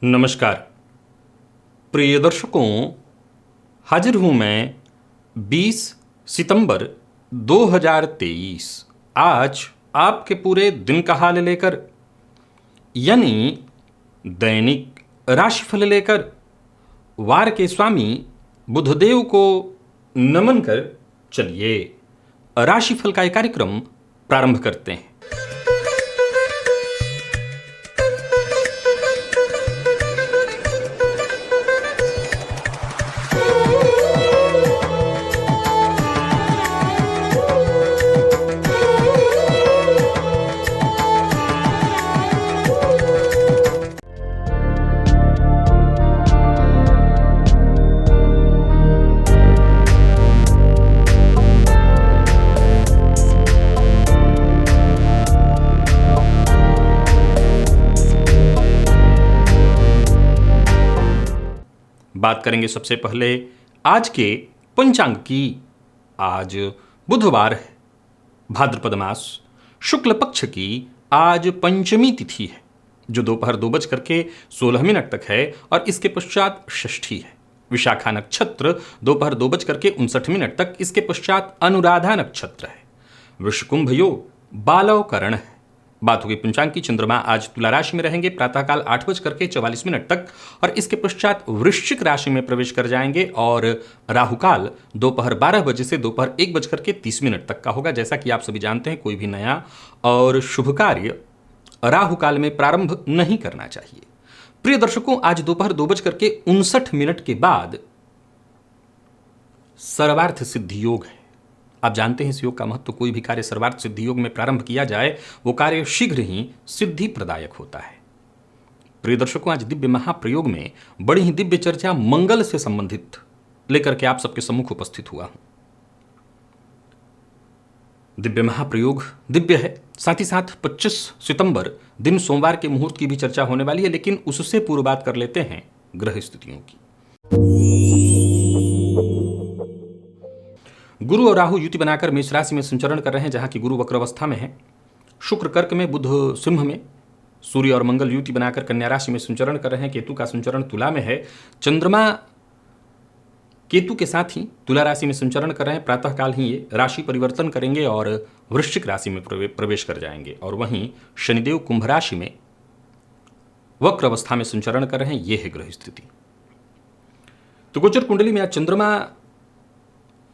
नमस्कार प्रिय दर्शकों, हाजिर हूं मैं 20 सितंबर 2023 आज आपके पूरे दिन का हाल लेकर, यानी दैनिक राशिफल लेकर वार के स्वामी बुधदेव को नमन कर चलिए राशिफल का एक कार्यक्रम प्रारंभ करते हैं। बात करेंगे सबसे पहले आज के पंचांग की। आज बुधवार है, भाद्रपद मास शुक्ल पक्ष की आज पंचमी तिथि है जो दोपहर 2:16 तक है और इसके पश्चात षष्ठी है। विशाखा नक्षत्र दोपहर 2:59 तक, इसके पश्चात अनुराधा नक्षत्र है। वृषकुंभ योग बालव करण है। बात होगी पंचांग की। चंद्रमा आज तुला राशि में रहेंगे प्रातःकाल 8:44 तक और इसके पश्चात वृश्चिक राशि में प्रवेश कर जाएंगे और राहुकाल दोपहर 12 बजे से दोपहर 1:30 तक का होगा। जैसा कि आप सभी जानते हैं, कोई भी नया और शुभ कार्य राहुकाल में प्रारंभ नहीं करना चाहिए। प्रिय दर्शकों, आज दोपहर 2:59 के बाद सर्वार्थ सिद्धि योग है। आप जानते हैं इस योग का महत्व। कोई भी कार्य सर्वार्थ सिद्धि योग में प्रारंभ किया जाए वो कार्य शीघ्र ही सिद्धि प्रदायक होता है। प्रिय दर्शकों, आज दिव्य महाप्रयोग में बड़ी ही दिव्य चर्चा मंगल से संबंधित लेकर के आप सबके सम्मुख उपस्थित हुआ हूं। दिव्य महाप्रयोग दिव्य है, साथ ही साथ 25 सितंबर दिन सोमवार के मुहूर्त की भी चर्चा होने वाली है, लेकिन उससे पूर्व बात कर लेते हैं ग्रह स्थितियों की। गुरु और राहु युति बनाकर मेष राशि में संचरण कर रहे हैं, जहां की गुरु वक्र अवस्था में है। शुक्र कर्क में, बुध सिंह में, सूर्य और मंगल युति बनाकर कन्या राशि में संचरण कर रहे हैं। केतु का संचरण तुला में है। चंद्रमा केतु के साथ ही तुला राशि में संचरण कर रहे हैं। प्रातःकाल ही ये राशि परिवर्तन करेंगे और वृश्चिक राशि में प्रवेश कर जाएंगे। और वहीं शनिदेव कुंभ राशि में वक्र अवस्था में संचरण कर रहे हैं। ये है ग्रह स्थिति। तो गोचर कुंडली में आज चंद्रमा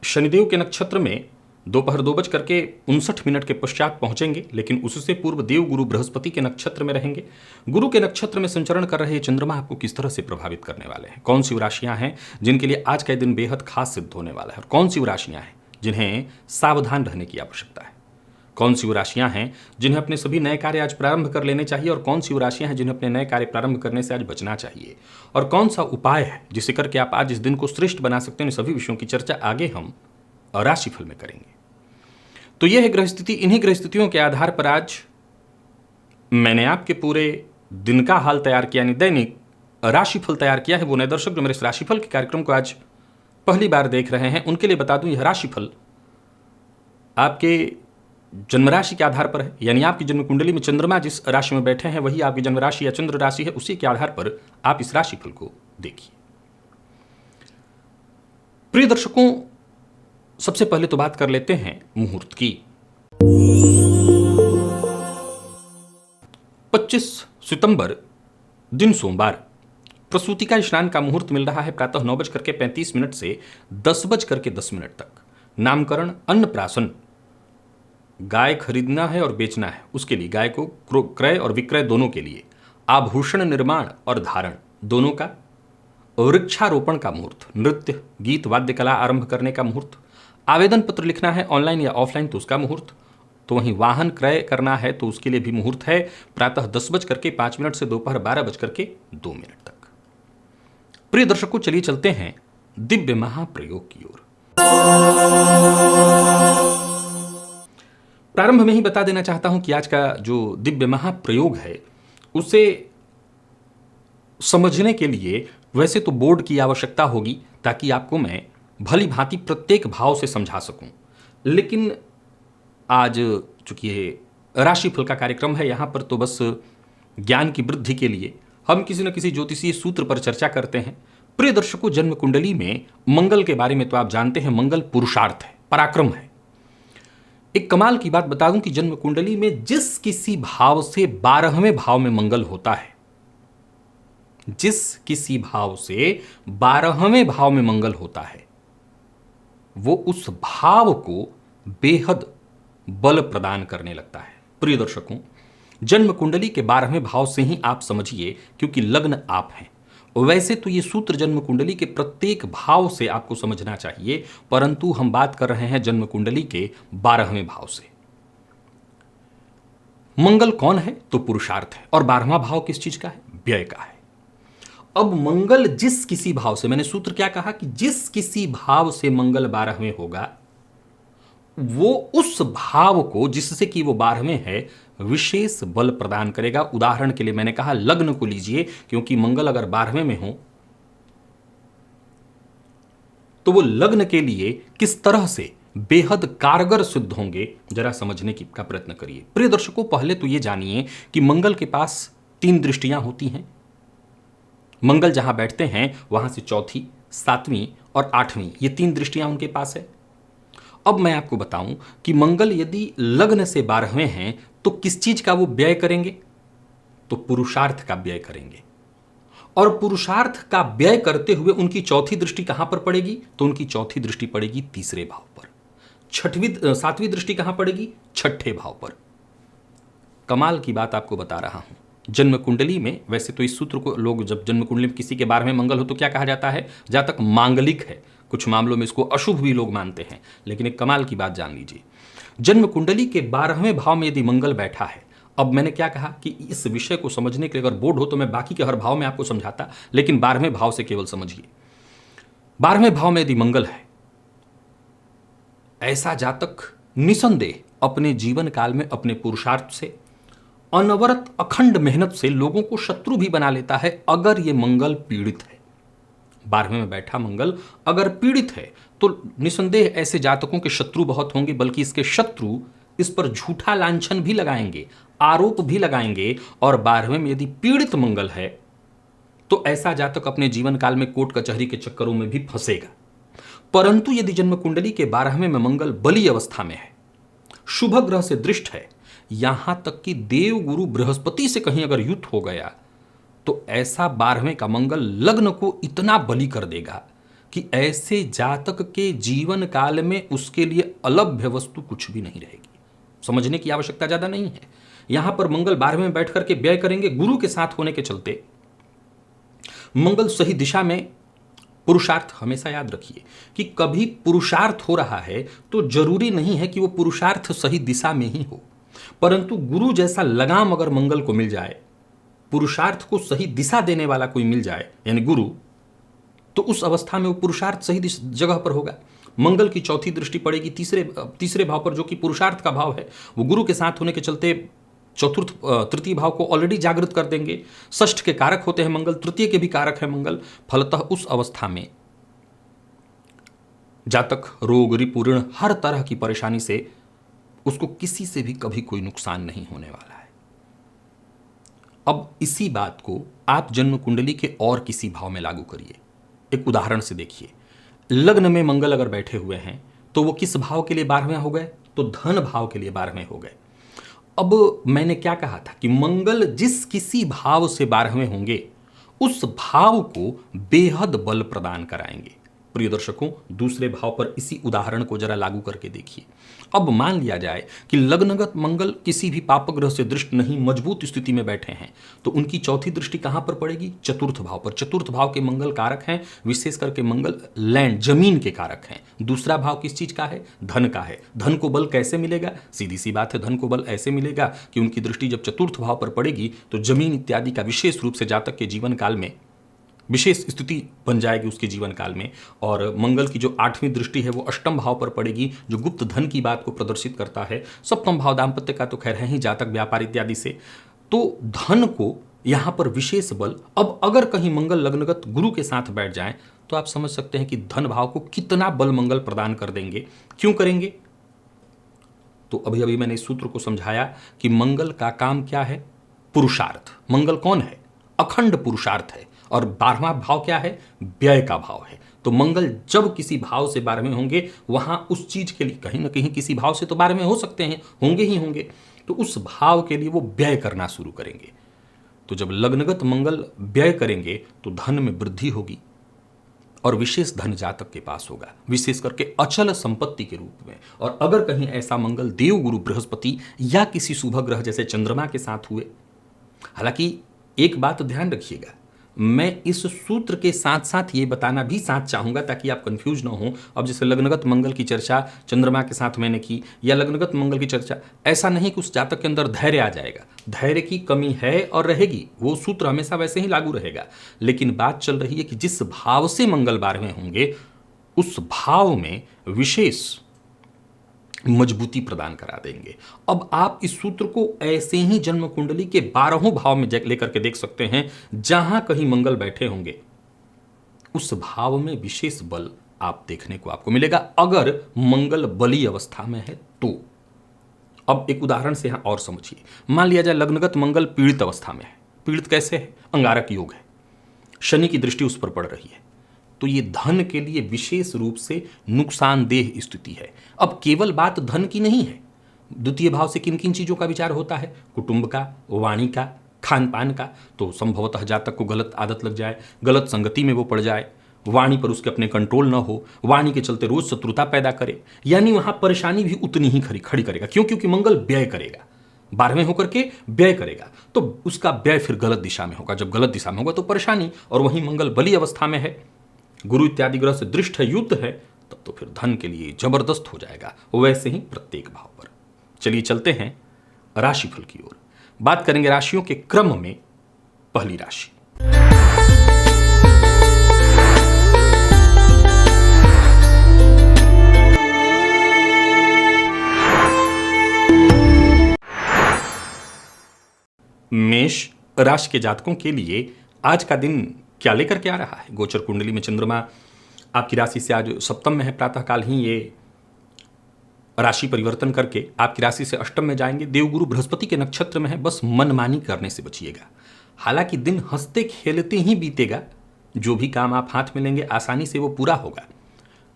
शनिदेव के नक्षत्र में दोपहर 2:59 के पश्चात पहुंचेंगे, लेकिन उससे पूर्व देव गुरु बृहस्पति के नक्षत्र में रहेंगे। गुरु के नक्षत्र में संचरण कर रहे चंद्रमा आपको किस तरह से प्रभावित करने वाले हैं, कौन सी राशियां हैं जिनके लिए आज का दिन बेहद खास सिद्ध होने वाला है, और कौन सी राशियां हैं जिन्हें सावधान रहने की आवश्यकता है, कौन सी राशियां हैं जिन्हें अपने सभी नए कार्य आज प्रारंभ कर लेने चाहिए, और कौन सी राशियां हैं जिन्हें अपने नए कार्य प्रारंभ करने से आज बचना चाहिए, और कौन सा उपाय है जिसे करके आप आज इस दिन को श्रेष्ठ बना सकते हैं। सभी विषयों की चर्चा आगे हम राशिफल में करेंगे। तो यह है ग्रह स्थिति। इन्हीं ग्रह स्थितियों के आधार पर आज मैंने आपके पूरे दिन का हाल तैयार किया, यानी दैनिक राशिफल तैयार किया है। वो नए दर्शक जो मेरे इस राशिफल के कार्यक्रम को आज पहली बार देख रहे हैं, उनके लिए बता दूं, यह राशिफल आपके जन्म राशि के आधार पर है, यानी आपकी जन्म कुंडली में चंद्रमा जिस राशि में बैठे हैं वही आपकी जन्म राशि या चंद्र राशि है। उसी के आधार पर आप इस राशिफल को देखिए। प्रिय दर्शकों, सबसे पहले तो बात कर लेते हैं मुहूर्त की। 25 सितंबर दिन सोमवार, प्रसूति का स्नान का मुहूर्त मिल रहा है प्रातः 9:35 से 10:10 तक। नामकरण, अन्नप्राशन, गाय खरीदना है और बेचना है उसके लिए, गाय को क्रय और विक्रय दोनों के लिए। आभूषण निर्माण और धारण दोनों का। वृक्षारोपण का मुहूर्त, नृत्य गीत वाद्य कला आरंभ करने का मुहूर्त। आवेदन पत्र लिखना है ऑनलाइन या ऑफलाइन तो उसका मुहूर्त। तो वहीं वाहन क्रय करना है तो उसके लिए भी मुहूर्त है प्रातः 10:05 से दोपहर 12:02 तक। प्रिय दर्शकों, चलिए चलते हैं दिव्य महाप्रयोग की ओर। प्रारंभ में ही बता देना चाहता हूं कि आज का जो दिव्य महाप्रयोग है उसे समझने के लिए वैसे तो बोर्ड की आवश्यकता होगी, ताकि आपको मैं भली भांति प्रत्येक भाव से समझा सकूं। लेकिन आज चूंकि ये राशिफल का कार्यक्रम है, यहाँ पर तो बस ज्ञान की वृद्धि के लिए हम किसी न किसी ज्योतिषीय सूत्र पर चर्चा करते हैं। प्रिय दर्शकों, जन्म कुंडली में मंगल के बारे में तो आप जानते हैं, मंगल पुरुषार्थ है, पराक्रम है। एक कमाल की बात बता दूं कि जन्म कुंडली में जिस किसी भाव से 12वें भाव में मंगल होता है, जिस किसी भाव से 12वें भाव में मंगल होता है, वो उस भाव को बेहद बल प्रदान करने लगता है। प्रिय दर्शकों, जन्म कुंडली के 12वें भाव से ही आप समझिए, क्योंकि लग्न आप हैं। वैसे तो ये सूत्र जन्म कुंडली के प्रत्येक भाव से आपको समझना चाहिए, परंतु हम बात कर रहे हैं जन्म कुंडली के 12वें भाव से। मंगल कौन है? तो पुरुषार्थ है। और 12वां भाव किस चीज का है? व्यय का है। अब मंगल जिस किसी भाव से, मैंने सूत्र क्या कहा कि जिस किसी भाव से मंगल 12वें होगा, वो उस भाव को, जिससे कि वो 12वें है, विशेष बल प्रदान करेगा। उदाहरण के लिए मैंने कहा लग्न को लीजिए, क्योंकि मंगल अगर 12वें में हो तो वो लग्न के लिए किस तरह से बेहद कारगर सिद्ध होंगे, जरा समझने की का प्रयत्न करिए। प्रिय दर्शकों, पहले तो ये जानिए कि मंगल के पास 3 दृष्टियां होती हैं। मंगल जहां बैठते हैं वहां से चौथी, 7वीं और 8वीं, ये 3 दृष्टियां उनके पास है। अब मैं आपको बताऊं कि मंगल यदि लग्न से 12वें हैं तो किस चीज का वो व्यय करेंगे? तो पुरुषार्थ का व्यय करेंगे। और पुरुषार्थ का व्यय करते हुए उनकी चौथी दृष्टि कहां पर पड़ेगी? तो उनकी चौथी दृष्टि पड़ेगी तीसरे भाव पर। 7वीं दृष्टि कहां पड़ेगी? छठे भाव पर। कमाल की बात आपको बता रहा हूं। जन्म कुंडली में, वैसे तो इस सूत्र को लोग, जब जन्म कुंडली में किसी के 12वें मंगल हो तो क्या कहा जाता है? जातक मांगलिक है। कुछ मामलों में इसको अशुभ भी लोग मानते हैं, लेकिन एक कमाल की बात जान लीजिए। जन्म कुंडली के 12वें भाव में यदि मंगल बैठा है, अब मैंने क्या कहा कि इस विषय को समझने के लिए अगर बोर्ड हो तो मैं बाकी के हर भाव में आपको समझाता, लेकिन 12वें भाव से केवल समझिए। 12वें भाव में यदि मंगल है, ऐसा जातक निसंदेह अपने जीवन काल में अपने पुरुषार्थ से, अनवरत अखंड मेहनत से लोगों को शत्रु भी बना लेता है, अगर ये मंगल पीड़ित है। 12वें में बैठा मंगल अगर पीड़ित है तो निसंदेह ऐसे जातकों के शत्रु बहुत होंगे, बल्कि इसके शत्रु इस पर झूठा लांछन भी लगाएंगे, आरोप भी लगाएंगे। और 12वें में यदि पीड़ित मंगल है तो ऐसा जातक अपने जीवन काल में कोर्ट कचहरी के चक्करों में भी फंसेगा। परंतु यदि जन्म कुंडली के 12वें में मंगल बली अवस्था में है, शुभ ग्रह से दृष्ट है, यहां तक कि देव गुरु बृहस्पति से कहीं अगर युद्ध हो गया, तो ऐसा 12वें का मंगल लग्न को इतना बली कर देगा कि ऐसे जातक के जीवन काल में उसके लिए अलभ्य वस्तु कुछ भी नहीं रहेगी। समझने की आवश्यकता ज्यादा नहीं है। यहां पर मंगल 12वें में बैठ करके व्यय करेंगे, गुरु के साथ होने के चलते मंगल सही दिशा में। पुरुषार्थ हमेशा याद रखिए कि कभी पुरुषार्थ हो रहा है तो जरूरी नहीं है कि वो पुरुषार्थ सही दिशा में ही हो, परंतु गुरु जैसा लगाम अगर मंगल को मिल जाए, पुरुषार्थ को सही दिशा देने वाला कोई मिल जाए, यानी गुरु, तो उस अवस्था में वो पुरुषार्थ सही जगह पर होगा। मंगल की चौथी दृष्टि पड़ेगी तीसरे भाव पर, जो कि पुरुषार्थ का भाव है। वो गुरु के साथ होने के चलते तृतीय भाव को ऑलरेडी जागृत कर देंगे। षष्ठ के कारक होते हैं मंगल, तृतीय के भी कारक है मंगल। फलतः उस अवस्था में जातक रोग, रिपु, ऋण, हर तरह की परेशानी से उसको किसी से भी कभी कोई नुकसान नहीं होने वाला है। अब इसी बात को आप जन्म कुंडली के और किसी भाव में लागू करिए। एक उदाहरण से देखिए, लग्न में मंगल अगर बैठे हुए हैं तो वो किस भाव के लिए 12वें हो गए? तो धन भाव के लिए 12वें हो गए। अब मैंने क्या कहा था कि मंगल जिस किसी भाव से 12वें होंगे, उस भाव को बेहद बल प्रदान कराएंगे। प्रिय दर्शकों, दूसरे भाव पर इसी उदाहरण को जरा लागू करके देखिए। अब मान लिया जाए कि लग्नगत मंगल किसी भी पाप ग्रह से दृष्ट नहीं, मजबूत स्थिति में बैठे हैं, तो उनकी चौथी दृष्टि कहां पर पड़ेगी? चतुर्थ भाव पर। चतुर्थ भाव के मंगल कारक हैं, विशेष करके मंगल लैंड, जमीन के कारक हैं। दूसरा भाव किस चीज का है? धन का है। धन को बल कैसे मिलेगा? सीधी सी बात है, धन को बल ऐसे मिलेगा कि उनकी दृष्टि जब चतुर्थ भाव पर पड़ेगी तो जमीन इत्यादि का विशेष रूप से जातक के जीवन काल में विशेष स्थिति बन जाएगी उसके जीवन काल में। और मंगल की जो 8वीं दृष्टि है वो अष्टम भाव पर पड़ेगी, जो गुप्त धन की बात को प्रदर्शित करता है। सप्तम भाव दाम्पत्य का तो खैर है ही, जातक व्यापार इत्यादि से, तो धन को यहां पर विशेष बल। अब अगर कहीं मंगल लग्नगत गुरु के साथ बैठ जाए तो आप समझ सकते हैं कि धन भाव को कितना बल मंगल प्रदान कर देंगे। क्यों करेंगे? तो अभी अभी मैंने इस सूत्र को समझाया कि मंगल का काम क्या है? पुरुषार्थ। मंगल कौन है? अखंड पुरुषार्थ है। और 12वां भाव क्या है? व्यय का भाव है। तो मंगल जब किसी भाव से 12वें होंगे, वहां उस चीज के लिए कहीं ना कहीं किसी भाव से तो 12वें हो सकते हैं, होंगे ही होंगे, तो उस भाव के लिए वो व्यय करना शुरू करेंगे। तो जब लग्नगत मंगल व्यय करेंगे तो धन में वृद्धि होगी और विशेष धन जातक के पास होगा, विशेष करके अचल संपत्ति के रूप में। और अगर कहीं ऐसा मंगल देव गुरु बृहस्पति या किसी शुभ ग्रह जैसे चंद्रमा के साथ हुए, हालांकि एक बात ध्यान रखिएगा, मैं इस सूत्र के साथ साथ ये बताना भी साथ चाहूंगा ताकि आप कंफ्यूज ना हो। अब जैसे लग्नगत मंगल की चर्चा चंद्रमा के साथ मैंने की, या लग्नगत मंगल की चर्चा, ऐसा नहीं कि उस जातक के अंदर धैर्य आ जाएगा। धैर्य की कमी है और रहेगी, वो सूत्र हमेशा वैसे ही लागू रहेगा। लेकिन बात चल रही है कि जिस भाव से मंगल 12वें होंगे, उस भाव में विशेष मजबूती प्रदान करा देंगे। अब आप इस सूत्र को ऐसे ही जन्म कुंडली के 12वें भाव में लेकर के देख सकते हैं। जहां कहीं मंगल बैठे होंगे, उस भाव में विशेष बल आप देखने को आपको मिलेगा, अगर मंगल बली अवस्था में है तो। अब एक उदाहरण से यहां और समझिए। मान लिया जाए लग्नगत मंगल पीड़ित अवस्था में है। पीड़ित कैसे है? अंगारक योग है, शनि की दृष्टि उस पर पड़ रही है, तो ये धन के लिए विशेष रूप से नुकसानदेह स्थिति है। अब केवल बात धन की नहीं है, द्वितीय भाव से किन किन चीजों का विचार होता है? कुटुंब का, वाणी का, खान पान का। तो संभवतः जातक को गलत आदत लग जाए, गलत संगति में वो पड़ जाए, वाणी पर उसके अपने कंट्रोल न हो, वाणी के चलते रोज शत्रुता पैदा करे, यानी वहां परेशानी भी उतनी ही खड़ी करेगा। क्यों? क्योंकि मंगल व्यय करेगा, 12वें होकर के व्यय करेगा, तो उसका व्यय फिर गलत दिशा में होगा। जब गलत दिशा में होगा तो परेशानी, और वहीं मंगल बली अवस्था में है, गुरु इत्यादि ग्रह से दृष्ट है, युद्ध है, तब तो फिर धन के लिए जबरदस्त हो जाएगा। वैसे ही प्रत्येक भाव पर। चलिए चलते हैं राशिफल की ओर। बात करेंगे राशियों के क्रम में। पहली राशि मेष राशि के जातकों के लिए आज का दिन क्या लेकर के आ रहा है? गोचर कुंडली में चंद्रमा आपकी राशि से आज सप्तम में है, प्रातःकाल ही ये राशि परिवर्तन करके आपकी राशि से अष्टम में जाएंगे। देवगुरु बृहस्पति के नक्षत्र में है, बस मनमानी करने से बचिएगा। हालांकि दिन हंसते खेलते ही बीतेगा, जो भी काम आप हाथ में लेंगे आसानी से वो पूरा होगा।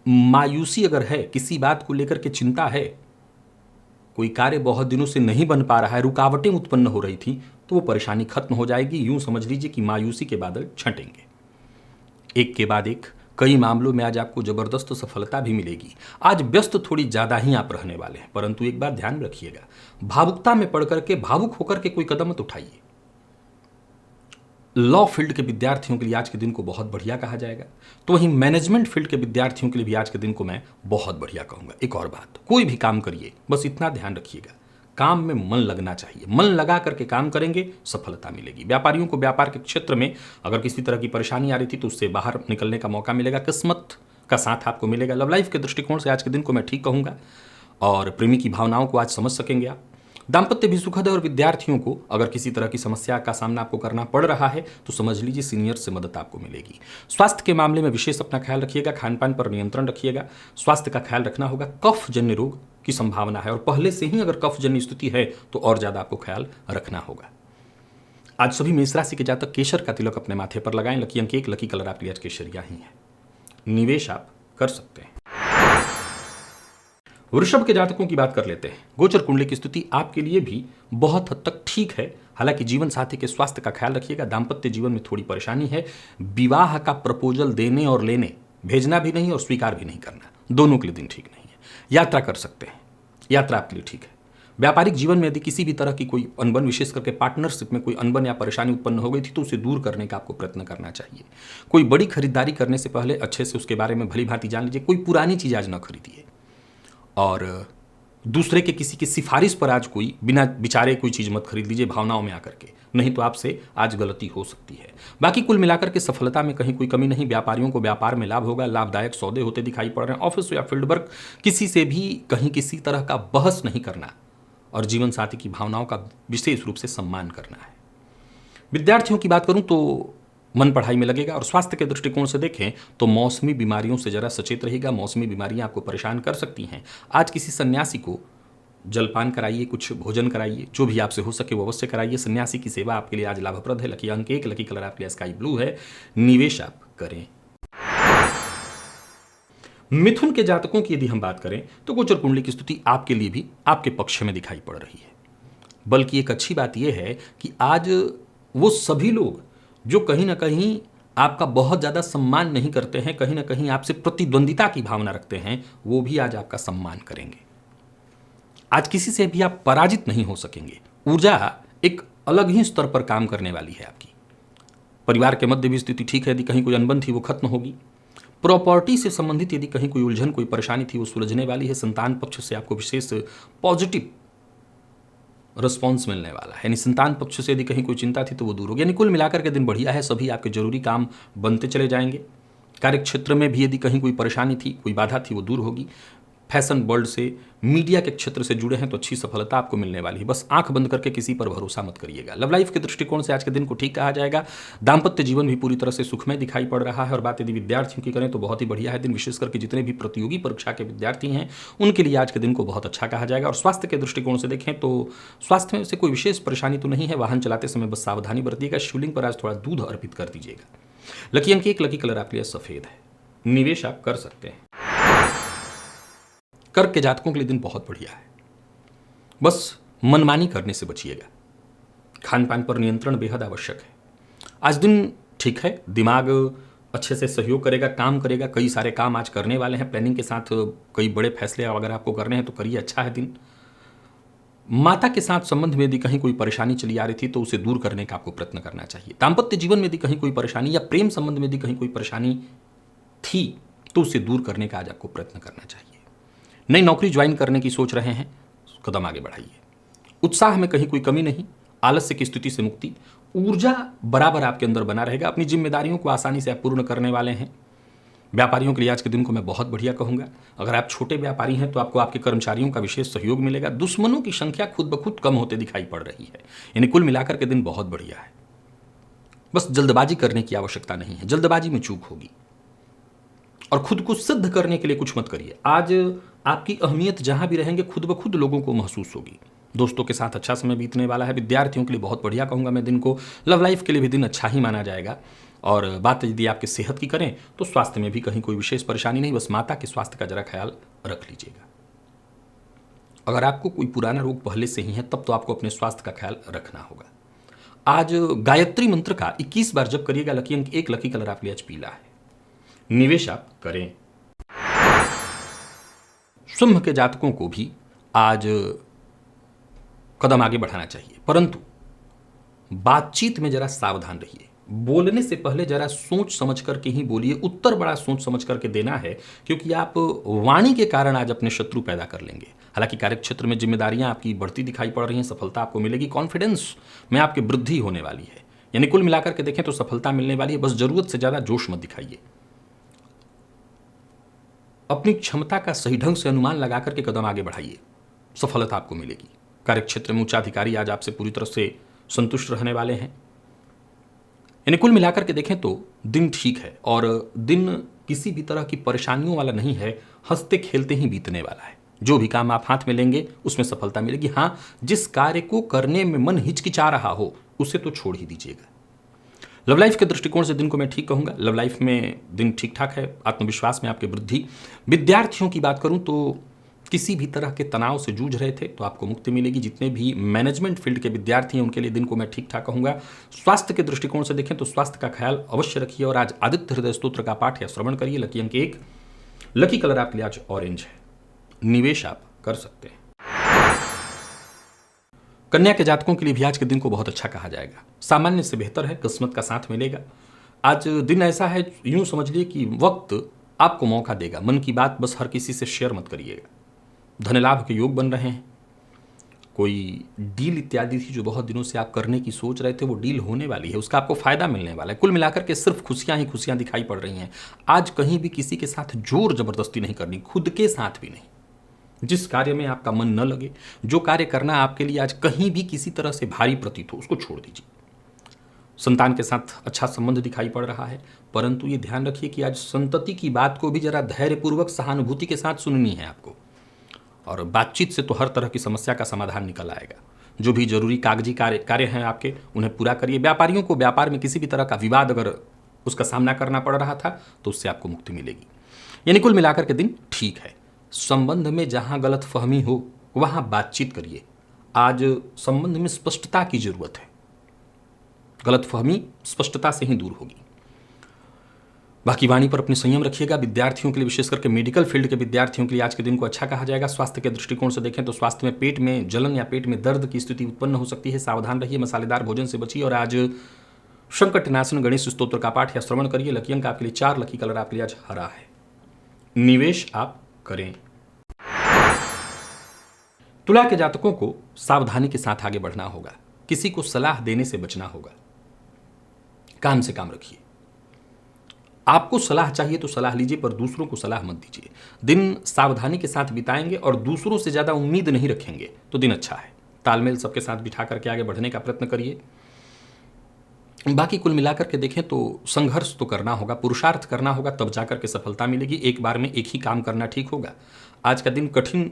मायूसी अगर है, किसी बात को लेकर के चिंता है, कोई कार्य बहुत दिनों से नहीं बन पा रहा है, रुकावटें उत्पन्न हो रही थी, तो वो परेशानी खत्म हो जाएगी। यूं समझ लीजिए कि मायूसी के बादल छंटेंगे। एक के बाद एक कई मामलों में आज आपको जबरदस्त सफलता भी मिलेगी। आज व्यस्त थोड़ी ज्यादा ही आप रहने वाले हैं, परंतु एक बात ध्यान रखिएगा, भावुकता में पड़ करके, भावुक होकर के कोई कदम मत उठाइए। लॉ फील्ड के विद्यार्थियों के लिए आज के दिन को बहुत बढ़िया कहा जाएगा, तो वहीं मैनेजमेंट फील्ड के विद्यार्थियों के लिए भी आज के दिन को मैं बहुत बढ़िया कहूंगा। एक और बात, कोई भी काम करिए, बस इतना ध्यान रखिएगा, काम में मन लगना चाहिए। मन लगा करके काम करेंगे, सफलता मिलेगी। व्यापारियों को व्यापार के क्षेत्र में अगर किसी तरह की परेशानी आ रही थी तो उससे बाहर निकलने का मौका मिलेगा, किस्मत का साथ आपको मिलेगा। लव लाइफ के दृष्टिकोण से आज के दिन को मैं ठीक कहूंगा, और प्रेमी की भावनाओं को आज समझ सकेंगे आप। दाम्पत्य भी सुखद है, और विद्यार्थियों को अगर किसी तरह की समस्या का सामना आपको करना पड़ रहा है तो समझ लीजिए सीनियर से मदद आपको मिलेगी। स्वास्थ्य के मामले में विशेष अपना ख्याल रखिएगा, खान पान पर नियंत्रण रखिएगा, स्वास्थ्य का ख्याल रखना होगा। कफ जन्य रोग की संभावना है, और पहले से ही अगर कफ जन्य स्थिति है तो और ज्यादा आपको ख्याल रखना होगा। आज सभी मेष राशि के जातक केशर का तिलक अपने माथे पर लगाएं। लकी अंक 1, लकी कलर आपके लिए आज केशरिया ही है। निवेश आप कर सकते हैं। वृषभ के जातकों की बात कर लेते हैं। गोचर कुंडली की स्थिति आपके लिए भी बहुत हद तक ठीक है, हालांकि जीवन साथी के स्वास्थ्य का ख्याल रखिएगा। दाम्पत्य जीवन में थोड़ी परेशानी है। विवाह का प्रपोजल देने और लेने, भेजना भी नहीं और स्वीकार भी नहीं करना, दोनों के लिए दिन ठीक नहीं है। यात्रा कर सकते हैं, यात्रा आपके लिए ठीक है। व्यापारिक जीवन में यदि किसी भी तरह की कोई अनबन, विशेष करके पार्टनरशिप में कोई अनबन या परेशानी उत्पन्न हो गई थी तो उसे दूर करने का आपको प्रयत्न करना चाहिए। कोई बड़ी खरीदारी करने से पहले अच्छे से उसके बारे में भली भांति जान लीजिए। कोई पुरानी चीज आज न खरीदिए, और दूसरे के किसी की सिफारिश पर आज कोई बिना विचारे कोई चीज मत खरीद लीजिए भावनाओं में आकर के, नहीं तो आपसे आज गलती हो सकती है। बाकी कुल मिलाकर के सफलता में कहीं कोई कमी नहीं। व्यापारियों को व्यापार में लाभ होगा, लाभदायक सौदे होते दिखाई पड़ रहे हैं। ऑफिस या फील्ड वर्क, किसी से भी कहीं किसी तरह का बहस नहीं करना, और जीवन साथी की भावनाओं का विशेष रूप से सम्मान करना है। विद्यार्थियों की बात करूं तो मन पढ़ाई में लगेगा, और स्वास्थ्य के दृष्टिकोण से देखें तो मौसमी बीमारियों से जरा सचेत रहिएगा। मौसमी बीमारियां आपको परेशान कर सकती हैं। आज किसी सन्यासी को जलपान कराइए, कुछ भोजन कराइए, जो भी आपसे हो सके वो अवश्य कराइए। सन्यासी की सेवा आपके लिए आज लाभप्रद है। लकी अंक 1, लकी कलर आपके लिए स्काई ब्लू है। निवेश आप करें। मिथुन के जातकों की यदि हम बात करें तो गोचर कुंडली की स्थिति आपके लिए भी आपके पक्ष में दिखाई पड़ रही है। बल्कि एक अच्छी बात यह है कि आज वो सभी लोग जो कहीं ना कहीं आपका बहुत ज़्यादा सम्मान नहीं करते हैं, कहीं ना कहीं आपसे प्रतिद्वंदिता की भावना रखते हैं, वो भी आज आपका सम्मान करेंगे। आज किसी से भी आप पराजित नहीं हो सकेंगे। ऊर्जा एक अलग ही स्तर पर काम करने वाली है आपकी। परिवार के मध्य भी स्थिति ठीक है। यदि कहीं कोई अनबन थी वो खत्म होगी। प्रॉपर्टी से संबंधित यदि कहीं कोई उलझन, कोई परेशानी थी वो सुलझने वाली है। संतान पक्ष से आपको विशेष पॉजिटिव रिस्पॉन्स मिलने वाला है। यानी संतान पक्ष से यदि कहीं कोई चिंता थी तो वो दूर होगी। यानी कुल मिलाकर के दिन बढ़िया है। सभी आपके जरूरी काम बनते चले जाएंगे। कार्यक्षेत्र में भी यदि कहीं कोई परेशानी थी, कोई बाधा थी, वो दूर होगी। फैशन वर्ल्ड से, मीडिया के क्षेत्र से जुड़े हैं तो अच्छी सफलता आपको मिलने वाली है। बस आंख बंद करके किसी पर भरोसा मत करिएगा। लव लाइफ के दृष्टिकोण से आज के दिन को ठीक कहा जाएगा। दाम्पत्य जीवन भी पूरी तरह से सुखमय दिखाई पड़ रहा है। और बात यदि विद्यार्थियों की करें तो बहुत ही बढ़िया है दिन। विशेष करके जितने भी प्रतियोगी परीक्षा के विद्यार्थी हैं उनके लिए आज के दिन को बहुत अच्छा कहा जाएगा। और स्वास्थ्य के दृष्टिकोण से देखें तो स्वास्थ्य में से कोई विशेष परेशानी तो नहीं है। वाहन चलाते समय बस सावधानी बरतिएगा। शिवलिंग पर आज थोड़ा दूध अर्पित कर दीजिएगा। लकी अंक 1, लकी कलर आपके लिए सफेद है। निवेश आप कर सकते हैं। कर्क के जातकों के लिए दिन बहुत बढ़िया है। बस मनमानी करने से बचिएगा। खान पान पर नियंत्रण बेहद आवश्यक है। आज दिन ठीक है। दिमाग अच्छे से सहयोग करेगा, काम करेगा। कई सारे काम आज करने वाले हैं। प्लानिंग के साथ कई बड़े फैसले अगर आपको करने हैं तो करिए, अच्छा है दिन। माता के साथ संबंध में यदि कहीं कोई परेशानी चली आ रही थी तो उसे दूर करने का आपको प्रयत्न करना चाहिए। दाम्पत्य जीवन में यदि कहीं कोई परेशानी या प्रेम संबंध में यदि कहीं कोई परेशानी थी तो उसे दूर करने का आज आपको प्रयत्न करना चाहिए। नई नौकरी ज्वाइन करने की सोच रहे हैं, कदम आगे बढ़ाइए। उत्साह में कहीं कोई कमी नहीं। आलस्य की स्थिति से मुक्ति। ऊर्जा बराबर आपके अंदर बना रहेगा। अपनी जिम्मेदारियों को आसानी से आप पूर्ण करने वाले हैं। व्यापारियों के लिए आज के दिन को मैं बहुत बढ़िया कहूंगा। अगर आप छोटे व्यापारी हैं तो आपको आपके कर्मचारियों का विशेष सहयोग मिलेगा। दुश्मनों की संख्या खुद ब खुद कम होते दिखाई पड़ रही है। यानी कुल मिलाकर के दिन बहुत बढ़िया है। बस जल्दबाजी करने की आवश्यकता नहीं है। जल्दबाजी में चूक होगी। और खुद को सिद्ध करने के लिए कुछ मत करिए। आज आपकी अहमियत जहां भी रहेंगे खुद ब खुद लोगों को महसूस होगी। दोस्तों के साथ अच्छा समय बीतने वाला है। विद्यार्थियों के लिए बहुत बढ़िया कहूंगा मैं दिन को। लव लाइफ के लिए भी दिन अच्छा ही माना जाएगा। और बात यदि आपके सेहत की करें तो स्वास्थ्य में भी कहीं कोई विशेष परेशानी नहीं। बस माता के स्वास्थ्य का जरा ख्याल रख लीजिएगा। अगर आपको कोई पुराना रोग पहले से ही है तब तो आपको अपने स्वास्थ्य का ख्याल रखना होगा। आज गायत्री मंत्र का 21 बार जप करिएगा। लकी अंक 1, लकी कलर आपके लिए आज पीला है। निवेश आप करें। सिंह के जातकों को भी आज कदम आगे बढ़ाना चाहिए, परंतु बातचीत में जरा सावधान रहिए। बोलने से पहले जरा सोच समझ करके ही बोलिए। उत्तर बड़ा सोच समझ करके देना है, क्योंकि आप वाणी के कारण आज अपने शत्रु पैदा कर लेंगे। हालांकि कार्यक्षेत्र में जिम्मेदारियां आपकी बढ़ती दिखाई पड़ रही हैं, सफलता आपको मिलेगी। कॉन्फिडेंस में आपकी वृद्धि होने वाली है। यानी कुल मिलाकर के देखें तो सफलता मिलने वाली है। बस जरूरत से ज्यादा जोश मत दिखाइए। अपनी क्षमता का सही ढंग से अनुमान लगा करके कदम आगे बढ़ाइए। सफलता आपको मिलेगी। कार्यक्षेत्र में उच्चाधिकारी आज आपसे पूरी तरह से संतुष्ट रहने वाले हैं। यानी कुल मिलाकर के देखें तो दिन ठीक है और दिन किसी भी तरह की परेशानियों वाला नहीं है। हंसते खेलते ही बीतने वाला है। जो भी काम आप हाथ में लेंगे उसमें सफलता मिलेगी। हाँ, जिस कार्य को करने में मन हिचकिचा रहा हो उसे तो छोड़ ही दीजिएगा। लव लाइफ के दृष्टिकोण से दिन को मैं ठीक कहूंगा। लव लाइफ में दिन ठीक ठाक है। आत्मविश्वास में आपकी वृद्धि। विद्यार्थियों की बात करूं तो किसी भी तरह के तनाव से जूझ रहे थे तो आपको मुक्ति मिलेगी। जितने भी मैनेजमेंट फील्ड के विद्यार्थी हैं उनके लिए दिन को मैं ठीक ठाक कहूंगा। स्वास्थ्य के दृष्टिकोण से देखें तो स्वास्थ्य का ख्याल अवश्य रखिए और आज आदित्य हृदय स्तोत्र का पाठ या श्रवण करिए। लकी अंक 1, लकी कलर आपके लिए आज ऑरेंज है। निवेश आप कर सकते हैं। कन्या के जातकों के लिए भी आज के दिन को बहुत अच्छा कहा जाएगा। सामान्य से बेहतर है। किस्मत का साथ मिलेगा। आज दिन ऐसा है, यूं समझिए कि वक्त आपको मौका देगा। मन की बात बस हर किसी से शेयर मत करिएगा। धन लाभ के योग बन रहे हैं। कोई डील इत्यादि थी जो बहुत दिनों से आप करने की सोच रहे थे, वो डील होने वाली है। उसका आपको फायदा मिलने वाला है। कुल मिलाकर के सिर्फ खुशियां ही खुशियां दिखाई पड़ रही हैं। आज कहीं भी किसी के साथ जोर जबरदस्ती नहीं करनी, खुद के साथ भी नहीं। जिस कार्य में आपका मन न लगे, जो कार्य करना आपके लिए आज कहीं भी किसी तरह से भारी प्रतीत हो, उसको छोड़ दीजिए। संतान के साथ अच्छा संबंध दिखाई पड़ रहा है, परंतु ये ध्यान रखिए कि आज संतति की बात को भी जरा धैर्यपूर्वक सहानुभूति के साथ सुननी है आपको। और बातचीत से तो हर तरह की समस्या का समाधान निकल आएगा। जो भी जरूरी कागजी कार्य हैं आपके, उन्हें पूरा करिए। व्यापारियों को व्यापार में किसी भी तरह का विवाद अगर उसका सामना करना पड़ रहा था तो उससे आपको मुक्ति मिलेगी। यानी कुल मिलाकर के दिन ठीक है। संबंध में जहां गलत फहमी हो वहां बातचीत करिए। आज संबंध में स्पष्टता की जरूरत है, गलत फहमी स्पष्टता से ही दूर होगी। बाकी वाणी पर अपने संयम रखिएगा। विद्यार्थियों के लिए, विशेष करके मेडिकल फील्ड के विद्यार्थियों के लिए आज के दिन को अच्छा कहा जाएगा। स्वास्थ्य के दृष्टिकोण से देखें तो स्वास्थ्य में पेट में जलन या पेट में दर्द की स्थिति उत्पन्न हो सकती है, सावधान रहिए। मसालेदार भोजन से बचिए। और आज संकटनाशन गणेश स्तोत्र का पाठ या श्रवण करिए। लकी अंक आपके लिए 4, लकी कलर आपके लिए आज हरा है। निवेश आप करें। तुला के जातकों को सावधानी के साथ आगे बढ़ना होगा। किसी को सलाह देने से बचना होगा। काम से काम रखिए। आपको सलाह चाहिए तो सलाह लीजिए, पर दूसरों को सलाह मत दीजिए। दिन सावधानी के साथ बिताएंगे और दूसरों से ज्यादा उम्मीद नहीं रखेंगे तो दिन अच्छा है। तालमेल सबके साथ बिठा करके आगे बढ़ने का प्रयत्न करिए। बाकी कुल मिलाकर के देखें तो संघर्ष तो करना होगा, पुरुषार्थ करना होगा, तब जाकर के सफलता मिलेगी। एक बार में एक ही काम करना ठीक होगा। आज का दिन कठिन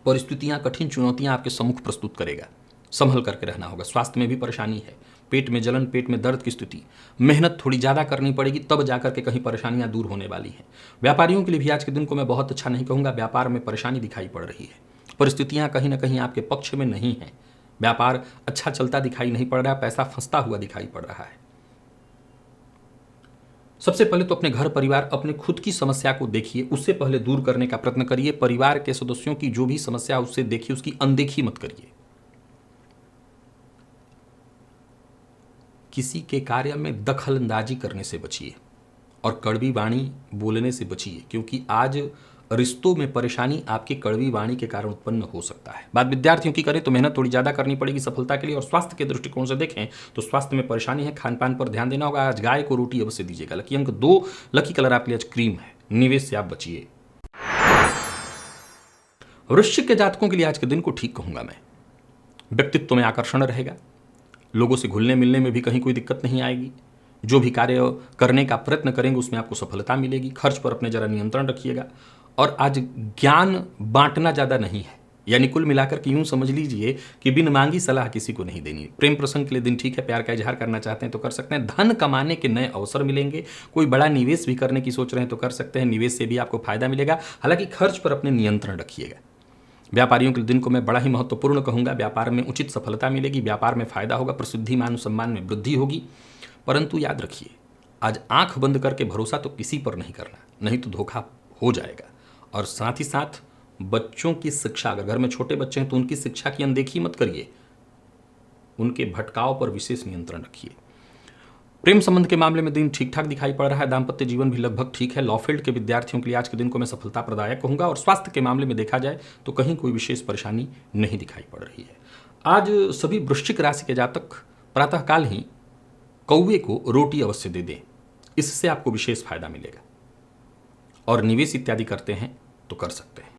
परिस्थितियां, कठिन चुनौतियां आपके सम्मुख प्रस्तुत करेगा। संभल करके रहना होगा। स्वास्थ्य में भी परेशानी है, पेट में जलन, पेट में दर्द की स्थिति। मेहनत थोड़ी ज़्यादा करनी पड़ेगी, तब जाकर के कहीं परेशानियां दूर होने वाली हैं। व्यापारियों के लिए भी आज के दिन को मैं बहुत अच्छा नहीं कहूँगा। व्यापार में परेशानी दिखाई पड़ रही है। परिस्थितियां कहीं ना कहीं आपके पक्ष में नहीं है। व्यापार अच्छा चलता दिखाई नहीं पड़ रहा, पैसा फंसता हुआ दिखाई पड़ रहा है। सबसे पहले तो अपने घर परिवार, अपने खुद की समस्या को देखिए, उससे पहले दूर करने का प्रयत्न करिए। परिवार के सदस्यों की जो भी समस्या उससे देखिए, उसकी अनदेखी मत करिए। किसी के कार्य में दखल अंदाजी करने से बचिए और कड़वी वाणी बोलने से बचिए, क्योंकि आज रिश्तों में परेशानी आपकी कड़वी वाणी के कारण उत्पन्न हो सकता है। बात विद्यार्थियों की करें तो मेहनत थोड़ी ज़्यादा करनी पड़ेगी सफलता के लिए। और स्वास्थ्य के दृष्टिकोण से देखें तो स्वास्थ्य में परेशानी है, खान पान पर ध्यान देना होगा। आज गाय को रोटी अवश्य दीजिएगा। लकी अंक 2, लकी कलर आपके लिए आज क्रीम है। निवेश से आप बचिए। वृश्चिक के जातकों के लिए आज के दिन को ठीक कहूंगा मैं। व्यक्तित्व में आकर्षण रहेगा। लोगों से घुलने मिलने में भी कहीं कोई दिक्कत नहीं आएगी। जो भी कार्य करने का प्रयत्न करेंगे उसमें आपको सफलता मिलेगी। खर्च पर अपने जरा नियंत्रण रखिएगा। और आज ज्ञान बांटना ज़्यादा नहीं है। यानी कुल मिलाकर के यूं समझ लीजिए कि बिन मांगी सलाह किसी को नहीं देनी। प्रेम प्रसंग के लिए दिन ठीक है। प्यार का इजहार करना चाहते हैं तो कर सकते हैं। धन कमाने के नए अवसर मिलेंगे। कोई बड़ा निवेश भी करने की सोच रहे हैं तो कर सकते हैं। निवेश से भी आपको फायदा मिलेगा। हालांकि खर्च पर अपने नियंत्रण रखिएगा। व्यापारियों के दिन को मैं बड़ा ही महत्वपूर्ण कहूंगा। व्यापार में उचित सफलता मिलेगी। व्यापार में फायदा होगा। प्रसिद्धि, मान सम्मान में वृद्धि होगी। परंतु याद रखिए, आज आंख बंद करके भरोसा तो किसी पर नहीं करना, नहीं तो धोखा हो जाएगा। और साथ ही साथ बच्चों की शिक्षा, अगर घर में छोटे बच्चे हैं तो उनकी शिक्षा की अनदेखी मत करिए। उनके भटकाव पर विशेष नियंत्रण रखिए। प्रेम संबंध के मामले में दिन ठीक ठाक दिखाई पड़ रहा है। दाम्पत्य जीवन भी लगभग ठीक है। लॉ फील्ड के विद्यार्थियों के लिए आज के दिन को मैं सफलता प्रदायक कहूंगा। और स्वास्थ्य के मामले में देखा जाए तो कहीं कोई विशेष परेशानी नहीं दिखाई पड़ रही है। आज सभी वृश्चिक राशि के जातक प्रातःकाल ही कौवे को रोटी अवश्य दे दें। इससे आपको विशेष फायदा मिलेगा। और निवेश इत्यादि करते हैं तो कर सकते हैं।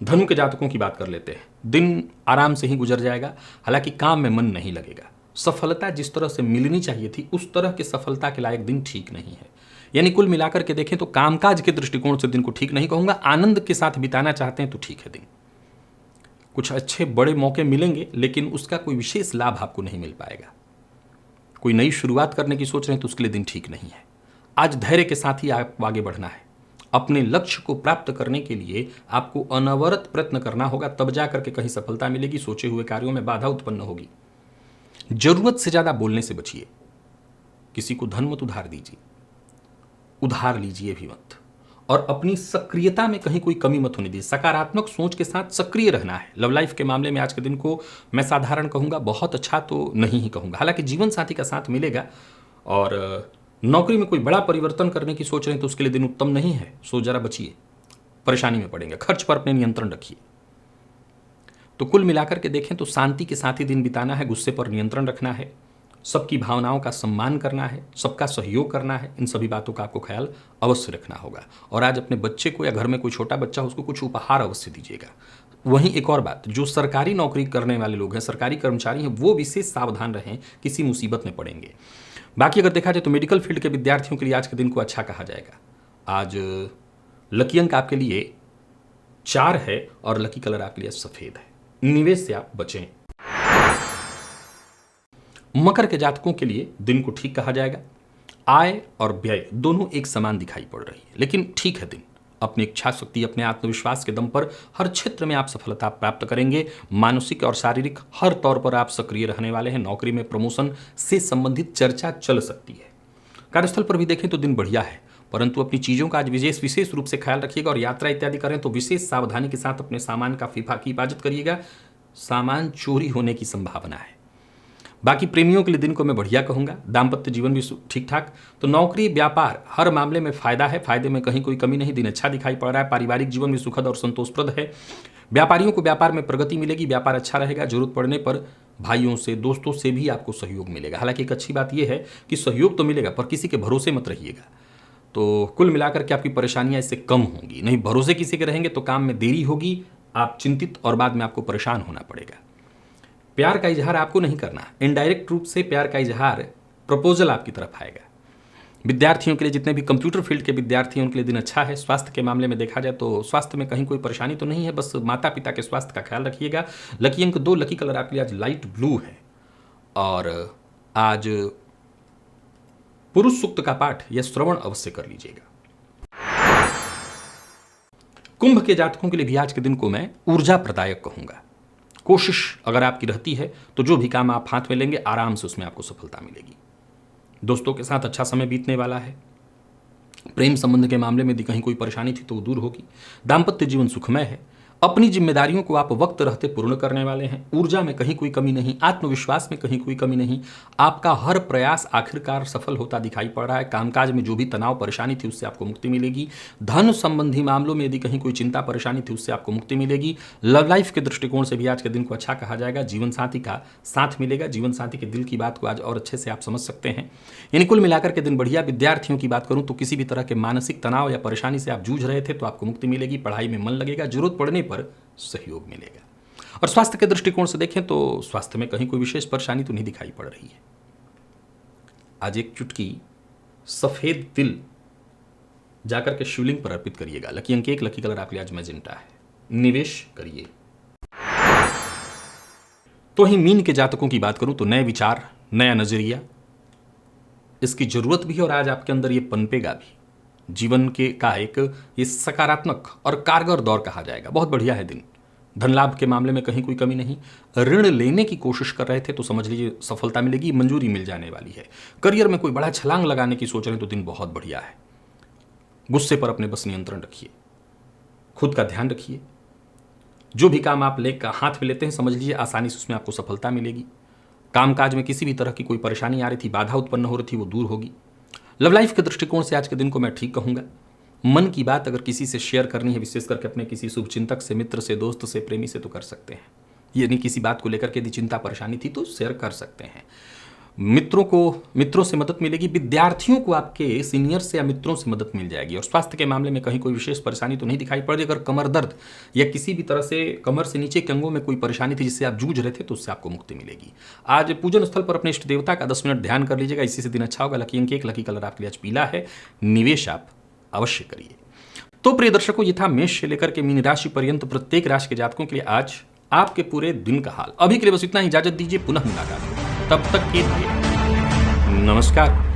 धनु के जातकों की बात कर लेते हैं। दिन आराम से ही गुजर जाएगा। हालांकि काम में मन नहीं लगेगा। सफलता जिस तरह से मिलनी चाहिए थी उस तरह की सफलता के लायक दिन ठीक नहीं है। यानी कुल मिलाकर के देखें तो कामकाज के दृष्टिकोण से दिन को ठीक नहीं कहूंगा। आनंद के साथ बिताना चाहते हैं तो ठीक है दिन। कुछ अच्छे बड़े मौके मिलेंगे, लेकिन उसका कोई विशेष लाभ आपको नहीं मिल पाएगा। कोई नई शुरुआत करने की सोच रहे हैं तो उसके लिए दिन ठीक नहीं है। आज धैर्य के साथ ही आपको आगे बढ़ना है। अपने लक्ष्य को प्राप्त करने के लिए आपको अनवरत प्रयत्न करना होगा, तब जाकर के कहीं सफलता मिलेगी। सोचे हुए कार्यों में बाधा उत्पन्न होगी। जरूरत से ज्यादा बोलने से बचिए। किसी को धन मत उधार दीजिए, उधार लीजिए भी मत। और अपनी सक्रियता में कहीं कोई कमी मत होने दीजिए। सकारात्मक सोच के साथ सक्रिय रहना है। लव लाइफ के मामले में आज के दिन को मैं साधारण कहूंगा, बहुत अच्छा तो नहीं ही कहूंगा। हालांकि जीवन साथी का साथ मिलेगा। और नौकरी में कोई बड़ा परिवर्तन करने की सोच रहे हैं तो उसके लिए दिन उत्तम नहीं है। सो जरा बचिए, परेशानी में पड़ेंगे। खर्च पर अपने नियंत्रण रखिए। तो कुल मिलाकर के देखें तो शांति के साथ ही दिन बिताना है। गुस्से पर नियंत्रण रखना है। सबकी भावनाओं का सम्मान करना है। सबका सहयोग करना है। इन सभी बातों का आपको ख्याल अवश्य रखना होगा। और आज अपने बच्चे को या घर में कोई छोटा बच्चा हो उसको कुछ उपहार अवश्य दीजिएगा। वहीं एक और बात, जो सरकारी नौकरी करने वाले लोग हैं, सरकारी कर्मचारी हैं, वो विशेष सावधान रहें, किसी मुसीबत में पड़ेंगे। बाकी अगर देखा जाए तो मेडिकल फील्ड के विद्यार्थियों के लिए आज के दिन को अच्छा कहा जाएगा। आज लकी अंक आपके लिए 4 है और लकी कलर आपके लिए सफेद है। निवेश से आप बचें। मकर के जातकों के लिए दिन को ठीक कहा जाएगा। आय और व्यय दोनों एक समान दिखाई पड़ रही है, लेकिन ठीक है दिन। अपनी इच्छा शक्ति, अपने आत्मविश्वास के दम पर हर क्षेत्र में आप सफलता प्राप्त करेंगे। मानसिक और शारीरिक हर तौर पर आप सक्रिय रहने वाले हैं। नौकरी में प्रमोशन से संबंधित चर्चा चल सकती है। कार्यस्थल पर भी देखें तो दिन बढ़िया है, परंतु अपनी चीजों का आज विशेष रूप से ख्याल रखिएगा और यात्रा इत्यादि करें तो विशेष सावधानी के साथ अपने सामान का की हिफाजत करिएगा। सामान चोरी होने की संभावना है। बाकी प्रेमियों के लिए दिन को मैं बढ़िया कहूंगा। दाम्पत्य जीवन भी ठीक ठाक। तो नौकरी व्यापार हर मामले में फायदा है, फायदे में कहीं कोई कमी नहीं। दिन अच्छा दिखाई पड़ रहा है। पारिवारिक जीवन भी सुखद और संतोषप्रद है। व्यापारियों को व्यापार में प्रगति मिलेगी। व्यापार अच्छा रहेगा। जरूरत पड़ने पर भाइयों से, दोस्तों से भी आपको सहयोग मिलेगा। हालांकि एक अच्छी बात यह है कि सहयोग तो मिलेगा, पर किसी के भरोसे मत रहिएगा। तो कुल मिलाकर के आपकी परेशानियां इससे कम होंगी। नहीं भरोसे किसी के रहेंगे तो काम में देरी होगी, आप चिंतित और बाद में आपको परेशान होना पड़ेगा। प्यार का इजहार आपको नहीं करना। इनडायरेक्ट रूप से प्यार का इजहार प्रपोजल आपकी तरफ आएगा। विद्यार्थियों के लिए, जितने भी कंप्यूटर फील्ड के विद्यार्थी हैं उनके लिए दिन अच्छा है। स्वास्थ्य के मामले में देखा जाए तो स्वास्थ्य में कहीं कोई परेशानी तो नहीं है, बस माता पिता के स्वास्थ्य का ख्याल रखिएगा। लकी अंक 2, लकी कलर आपके लिए आज लाइट ब्लू है और आज पुरुष सूक्त का पाठ या श्रवण अवश्य कर लीजिएगा। कुंभ के जातकों के लिए भी आज के दिन को मैं ऊर्जा प्रदायक कहूंगा। कोशिश अगर आपकी रहती है तो जो भी काम आप हाथ में लेंगे आराम से उसमें आपको सफलता मिलेगी। दोस्तों के साथ अच्छा समय बीतने वाला है। प्रेम संबंध के मामले में यदि कहीं कोई परेशानी थी तो वो दूर होगी। दाम्पत्य जीवन सुखमय है। अपनी जिम्मेदारियों को आप वक्त रहते पूर्ण करने वाले हैं। ऊर्जा में कहीं कोई कमी नहीं, आत्मविश्वास में कहीं कोई कमी नहीं। आपका हर प्रयास आखिरकार सफल होता दिखाई पड़ रहा है। कामकाज में जो भी तनाव परेशानी थी उससे आपको मुक्ति मिलेगी। धन संबंधी मामलों में यदि कहीं कोई चिंता परेशानी थी उससे आपको मुक्ति मिलेगी। लव लाइफ के दृष्टिकोण से भी आज के दिन को अच्छा कहा जाएगा। जीवन साथी का साथ मिलेगा। जीवन साथी के दिल की बात को आज और अच्छे से आप समझ सकते हैं। यानी कुल मिलाकर के दिन बढ़िया। विद्यार्थियों की बात करूं तो किसी भी तरह के मानसिक तनाव या परेशानी से आप जूझ रहे थे तो आपको मुक्ति मिलेगी। पढ़ाई में मन लगेगा। जरूरत पड़ने पर सहयोग मिलेगा। और स्वास्थ्य के दृष्टिकोण से देखें तो स्वास्थ्य में कहीं कोई विशेष परेशानी तो नहीं दिखाई पड़ रही है। आज एक चुटकी सफेद तिल जाकर के शिवलिंग पर अर्पित करिएगा। लकी अंक 1, लकी कलर आपके लिए आज मैजेंटा है। निवेश करिए। तो ही मीन के जातकों की बात करूं तो नए विचार, नया नजरिया, इसकी जरूरत भी है और आज आपके अंदर ये पनपेगा भी। जीवन के का एक ये सकारात्मक और कारगर दौर कहा जाएगा। बहुत बढ़िया है दिन। धन लाभ के मामले में कहीं कोई कमी नहीं। ऋण लेने की कोशिश कर रहे थे तो समझ लीजिए सफलता मिलेगी, मंजूरी मिल जाने वाली है। करियर में कोई बड़ा छलांग लगाने की सोच रहे हैं तो दिन बहुत बढ़िया है। गुस्से पर अपने बस नियंत्रण रखिए। खुद का ध्यान रखिए। जो भी काम आप लेकर हाथ में लेते हैं समझ लीजिए आसानी से उसमें आपको सफलता मिलेगी। कामकाज में किसी भी तरह की कोई परेशानी आ रही थी, बाधा उत्पन्न हो रही थी, वो दूर होगी। लव लाइफ के दृष्टिकोण से आज के दिन को मैं ठीक कहूंगा। मन की बात अगर किसी से शेयर करनी है, विशेष करके अपने किसी शुभचिंतक से, मित्र से, दोस्त से, प्रेमी से, तो कर सकते हैं। यानी किसी बात को लेकर के यदि चिंता परेशानी थी तो शेयर कर सकते हैं। मित्रों से मदद मिलेगी। विद्यार्थियों को आपके सीनियर से या मित्रों से मदद मिल जाएगी। और स्वास्थ्य के मामले में कहीं कोई विशेष परेशानी तो नहीं दिखाई पड़ रही। अगर कमर दर्द या किसी भी तरह से कमर से नीचे के अंगों में कोई परेशानी थी जिससे आप जूझ रहे थे तो उससे आपको मुक्ति मिलेगी। आज पूजन स्थल पर अपने इष्ट देवता का 10 मिनट ध्यान कर लीजिएगा। इसी से दिन अच्छा होगा। लकी अंक 1, लकी कलर आपके लिए आज पीला है। निवेश आप अवश्य करिए। तो प्रिय दर्शकों, ये था मेष से लेकर के मीन राशि पर्यंत प्रत्येक राशि के जातकों के लिए आज आपके पूरे दिन का हाल। अभी के लिए बस इतना ही। इजाजत दीजिए, पुनः मुलाकात होगी। तब तक के लिए नमस्कार।